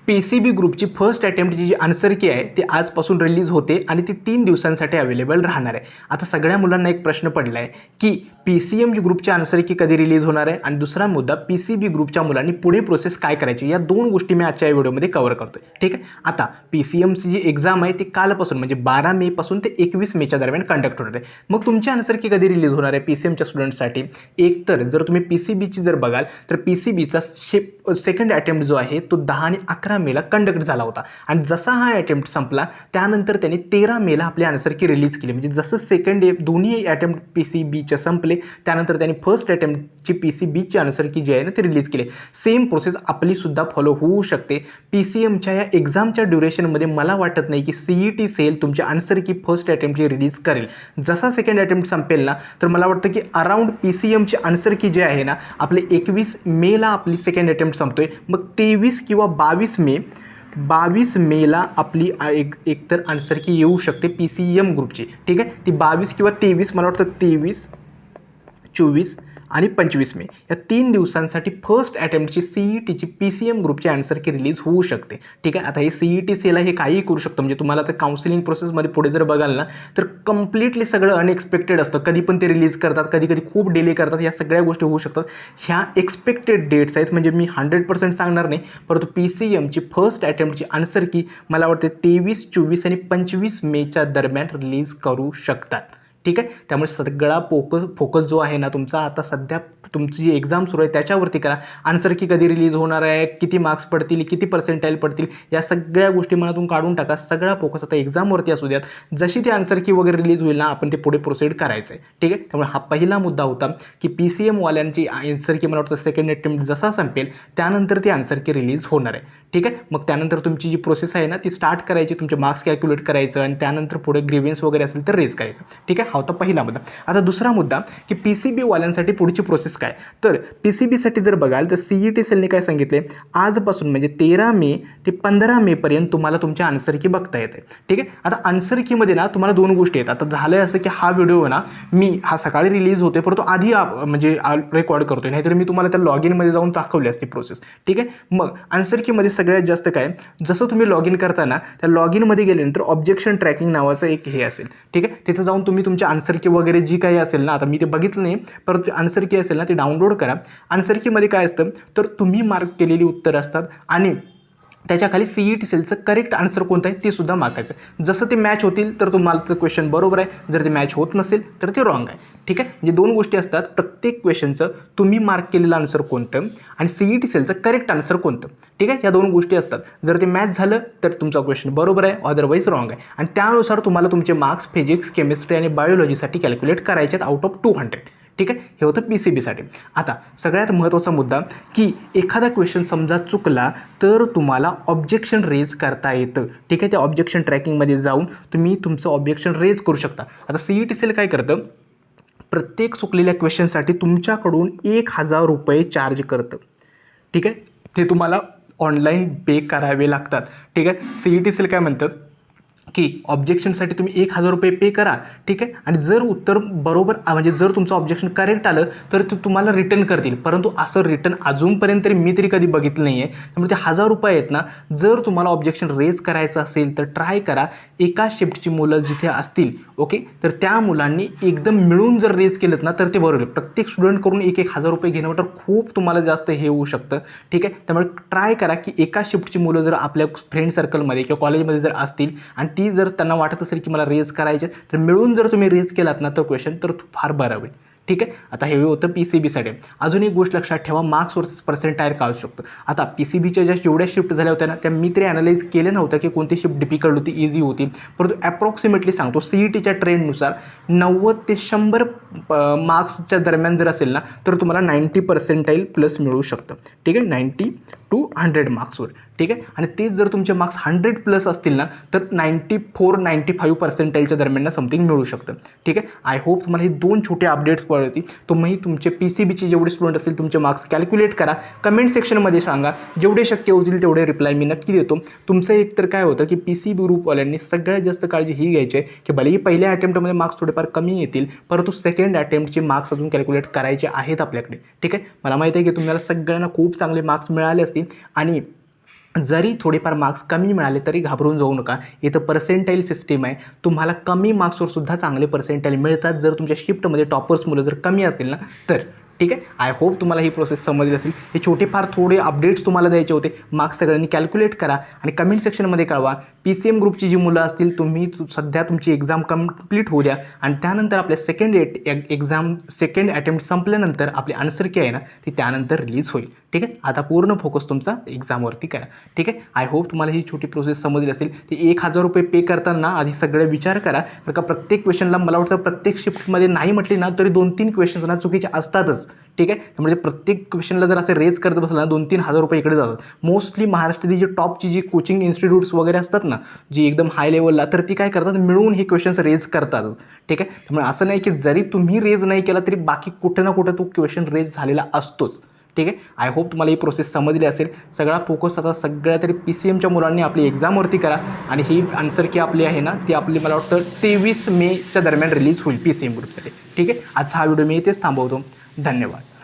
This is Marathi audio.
PCB ग्रुपची फर्स्ट अटेम्प्टची जी आन्सर की आहे ती आजपासून रिलीज होते आणि ती 3 दिवसांसाठी अवेलेबल राहणार आहे. आता सगळ्या मुलांना एक प्रश्न पडला आहे की PCM ग्रुपची आन्सर की कधी रिलीज होणार आहे आणि दुसरा मुद्दा PCB ग्रुपच्या मुलांनी पुढे प्रोसेस काय करायची, या दोन गोष्टी मी आजच्या व्हिडिओमध्ये कव्हर करतोय. ठीक आहे. आता PCMची जी एक्झाम आहे ती कालपासून म्हणजे 12 मे पासून ते 21 मेच्या दरम्यान कंडक्ट होणार आहे. मग तुमची आन्सर की कधी रिलीज होणार आहे PCMच्या स्टुडंटसाठी? एक तर जर तुम्ही PCBची जर बघाल तर PCBचा सेकंड अटेम्प्ट जो आहे तो 10 आणि 11 मेला कंडक्ट झाला होता आणि जसा हा अटेम्प्ट संपला त्यानंतर त्यांनी 13 मेला आपली आन्सर की रिलीज केली. म्हणजे जसं सेकंड दोन्ही अटेम्प्ट PCBचे संपले त्यानंतर त्यांनी फर्स्ट अटेम्प्टची PCBची आन्सर की जी आहे ना ती रिलीज केली. सेम प्रोसेस आपली सुद्धा फॉलो होऊ शकते. PCMच्या या एक्झामच्या ड्युरेशनमध्ये मला वाटत नाही की CET सेल तुमची आन्सर की फर्स्ट अटेम्प्टची रिलीज करेल. जसा सेकंड अटेम्प्ट संपेल ना तर मला वाटतं की अराउंड PCMची आन्सर की जे आहे ना आपले 21 मेला आपली सेकंड अटेम्प्ट संपतोय. मग 23 किंवा 22 मेला आपली एकतर आन्सर की येऊ शकते PCM ग्रुपची. ठीक आहे. ती 22 किंवा 23 मला वाटतं 23, 24 आणि 25 मे या 3 दिवसांसाठी फर्स्ट अटेम्प्टची CETची PCM ग्रुपची आन्सर की रिलीज होऊ शकते. ठीक आहे. आता हे CET सेला हे काहीही करू शकतं. म्हणजे तुम्हाला तर काउन्सिलिंग प्रोसेसमध्ये पुढे जर बघाल ना तर कम्प्लिटली सगळं अनएक्सपेक्टेड असतं. कधी पण ते रिलीज करतात, कधी कधी खूप डिले करतात. या सगळ्या गोष्टी होऊ शकतात. ह्या एक्सपेक्टेड डेट्स आहेत. म्हणजे मी 100% सांगणार नाही, परंतु PCMची फर्स्ट अटेम्प्टची आन्सर की मला वाटते 23, 24 आणि 25 मेच्या दरम्यान रिलीज करू शकतात. ठीक आहे. त्यामुळे सगळा फोकस जो आहे ना तुमचा आता सध्या तुमची जी एक्झाम सुरू आहे त्याच्यावरती करा. आन्सर की कधी रिलीज होणार आहे, किती मार्क्स पडतील, किती पर्सेंटाईल पडतील, या सगळ्या गोष्टी मनातून काढून टाका. सगळा फोकस आता एक्झामवरती असू द्यात. जशी ती आन्सर की वगैरे रिलीज होईल ना आपण ते पुढे प्रोसीड करायचं आहे. ठीक आहे. त्यामुळे हा पहिला मुद्दा होता की PCMवाल्यांची आन्सर की मला वाटतं सेकंड अटेम्प्ट जसा संपेल त्यानंतर ती आन्सर की रिलीज होणार आहे. ठीक आहे. मग त्यानंतर तुमची जी प्रोसेस आहे ना ती स्टार्ट करायची, तुमचे मार्क्स कॅल्क्युलेट करायचं आणि त्यानंतर पुढे ग्रीव्हन्स वगैरे असेल तर रेज करायचं. ठीक आहे. हा होता पहिला मुद्दा. आता दुसरा मुद्दा की PCBवाल्यांसाठी पुढची प्रोसेस काय. तर PCBसाठी जर बघाल तर CET सेलने काय सांगितले, आजपासून म्हणजे 13 मे ते 15 मेपर्यंत तुम्हाला तुमच्या आन्सर की बघता येते. ठीक आहे. आता आन्सर कीमध्ये ना तुम्हाला दोन गोष्टी आहेत. आता झालं आहे असं की हा व्हिडिओ ना मी हा सकाळी रिलीज होते परंतु आधी म्हणजे रेकॉर्ड करतोय, नाहीतर मी तुम्हाला त्या लॉग इनमध्ये जाऊन दाखवली असती प्रोसेस. ठीक आहे. मग आन्सर कीमध्ये सगळ्यात जास्त काय, जसं तुम्ही लॉग इन करताना त्या लॉग इनमध्ये गेल्यानंतर ऑब्जेक्शन ट्रॅकिंग नावाचं एक हे असेल. ठीक आहे. तिथं जाऊन तुम्ही तुमच्या आन्सर की वगैरे जी काही असेल ना, आता मी ते बघितलं नाही परंतु आन्सर की असेल ना ती डाउनलोड करा. आन्सर कीमध्ये काय असतं तर तुम्ही मार्क केलेली उत्तरं असतात आणि त्याच्या खाली CET सेलचं करेक्ट आन्सर कोणतं आहे ते सुद्धा मागायचं. जसं ते मॅच होतील तर तुम्हाला क्वेश्चन बरोबर आहे, जर ते मॅच होत नसेल तर ते रॉंग आहे. ठीक आहे. म्हणजे दोन गोष्टी असतात. प्रत्येक क्वेश्चनचं तुम्ही मार्क केलेलं आन्सर कोणतं आणि CET सेलचं करेक्ट आन्सर कोणतं. ठीक आहे. या दोन गोष्टी असतात. जर ते मॅच झालं तर तुमचा क्वेश्चन बरोबर आहे, अदरवाईज रॉंग आहे. आणि त्यानुसार तुम्हाला तुमचे मार्क्स फिजिक्स, केमिस्ट्री आणि बायोलॉजीसाठी कॅल्क्युलेट करायचे आहेत आउट ऑफ 200. ठीक आहे. हे होतं PCBसाठी. आता सगळ्यात महत्त्वाचा मुद्दा की एखादा क्वेश्चन समजा चुकला तर तुम्हाला ऑब्जेक्शन रेज करता येतं. ठीक आहे. त्या ऑब्जेक्शन ट्रॅकिंगमध्ये जाऊन तुम्ही तुमचं ऑब्जेक्शन रेज करू शकता. आता CET सेल काय करतं, प्रत्येक चुकलेल्या क्वेश्चनसाठी तुमच्याकडून 1000 रुपये चार्ज करतं. ठीक आहे. ते तुम्हाला ऑनलाईन पे करावे लागतात. ठीक आहे. CET सेल काय म्हणतं की ऑब्जेक्शनसाठी तुम्ही 1000 रुपये पे करा. ठीक आहे. आणि जर उत्तर बरोबर म्हणजे जर तुमचं ऑब्जेक्शन करेक्ट आलं तर ते तुम्हाला रिटर्न करतील. परंतु असं रिटर्न अजूनपर्यंत तरी मी तरी कधी बघितलं नाही आहे. त्यामुळे ते 1000 रुपये आहेत ना, जर तुम्हाला ऑब्जेक्शन रेज करायचं असेल तर ट्राय करा एका शिफ्टची मुलं जिथे असतील ओके तर त्या मुलांनी एकदम मिळून जर रेज केलं ना तर ते बरोबर. प्रत्येक स्टुडंटकडून 1000 रुपये घेणं तर खूप तुम्हाला जास्त हे होऊ शकतं. ठीक आहे. त्यामुळे ट्राय करा की एका शिफ्टची मुलं जर आपल्या फ्रेंड सर्कलमध्ये किंवा कॉलेजमध्ये जर असतील आणि ती जर त्यांना वाटत असेल की मला रेज करायचे तर मिळून जर तुम्ही रेज केलात ना तो क्वेश्चन तर फार बरं होईल. ठीक आहे. आता हे होतं PCBसाठी. अजून एक गोष्ट लक्षात ठेवा, मार्क्स वर्सेस पर्सेंटाईल काय असू शकतं. आता PCBच्या ज्या जेवढ्या शिफ्ट झाल्या होत्या ना त्या मी तरी ॲनालाइज केल्या नव्हत्या की कोणती शिफ्ट डिफिकल्ट होती, इझी होती. परंतु ॲप्रॉक्सिमेटली सांगतो CETच्या ट्रेंडनुसार 90 ते 100 मार्क्सच्या दरम्यान जर असेल ना तर तुम्हाला 90 पर्सेंटाईल प्लस मिळू शकतं. ठीक आहे. 90 to 100 मार्क्सवर. ठीक आहे. आणि तेच जर तुमचे मार्क्स 100 प्लस असतील ना तर 94-95 पर्सेंटाईलच्या दरम्यान समथिंग मिळू शकतं. ठीक आहे. आय होप तुम्हाला हे दोन छोटे अपडेट्स कळतील. तुम्ही तुमचे PCBचे जेवढे स्टुडंट असतील तुमचे मार्क्स कॅल्क्युलेट करा. कमेंट सेक्शनमध्ये सांगा. जेवढे शक्य होतील तेवढे रिप्लाय मी नक्की देतो. तुमचं एक तर काय होतं की PCB ग्रुपवाल्यांनी सगळ्यात जास्त काळजी ही घ्यायची आहे की भलेही पहिल्या अटेम्प्टमध्ये मार्क्स थोडेफार कमी येतील परंतु सेकंड अटेम्प्टचे मार्क्स अजून कॅल्क्युलेट करायचे आहेत आपल्याकडे. ठीक आहे. मला माहिती आहे की तुम्हाला सगळ्यांना खूप चांगले मार्क्स मिळाले असतील आणि जरी थोडेफार मार्क्स कमी मिळाले तरी घाबरून जाऊ नका. इथं पर्सेंटाईल सिस्टीम आहे. तुम्हाला कमी मार्क्सवर सुद्धा चांगले पर्सेंटाईल मिळतात जर तुमच्या शिफ्टमध्ये टॉपर्स मुलं जर कमी असतील ना तर. ठीक आहे. आय होप तुम्हाला ही प्रोसेस समजली असेल. हे छोटेफार थोडे अपडेट्स तुम्हाला द्यायचे होते. मार्क्स सगळ्यांनी कॅल्क्युलेट करा आणि कमेंट सेक्शनमध्ये कळवा. PCM ग्रुपची जी मुलं असतील तुम्ही सध्या तुमची एक्झाम कंप्लीट होऊ द्या आणि त्यानंतर आपल्या सेकंड अटेम्प्ट संपल्यानंतर आपली आन्सर की आहे ना ती त्यानंतर रिलीज होईल. ठीक आहे. आता पूर्ण फोकस तुमचा एक्झामवरती करा. ठीक आहे. आय होप तुम्हाला ही छोटी प्रोसेस समजली असेल. ती 1000 रुपये पे करताना आधी सगळे विचार करा. कारण का प्रत्येक क्वेश्चनला मला वाटतं प्रत्येक शिफ्टमध्ये नाही म्हटली ना तरी 2-3 क्वेश्चन्स ना चुकीचे असतातच. ठीक आहे. त्यामुळे प्रत्येक क्वेश्चनला जर असं रेज करत बसलं ना 2-3 हजार रुपये इकडे जातात. मोस्टली महाराष्ट्रातील जी टॉपची जी कोचिंग इन्स्टिट्यूट्स वगैरे असतात ना जी एकदम हाय लेवलला तर ती काय करतात मिळून हे क्वेश्चन्स रेज करतात. ठीक आहे. त्यामुळे असं नाही की जरी तुम्ही रेज नाही केला तरी बाकी कुठं ना कुठं तो क्वेश्चन रेज झालेला असतोच. ठीक आहे. आय होप तुम्हाला ही प्रोसेस समजली असेल. सगळा फोकस आता सगळ्या तरी PCMच्या मुलांनी आपली एक्झामवरती करा आणि ही आन्सर की आपली आहे ना ती आपली मला वाटतं 23 मेच्या दरम्यान रिलीज होईल PCM ग्रुपसाठी. ठीक आहे. आजचा हा व्हिडिओ मी इथेच थांबवतो. धन्यवाद.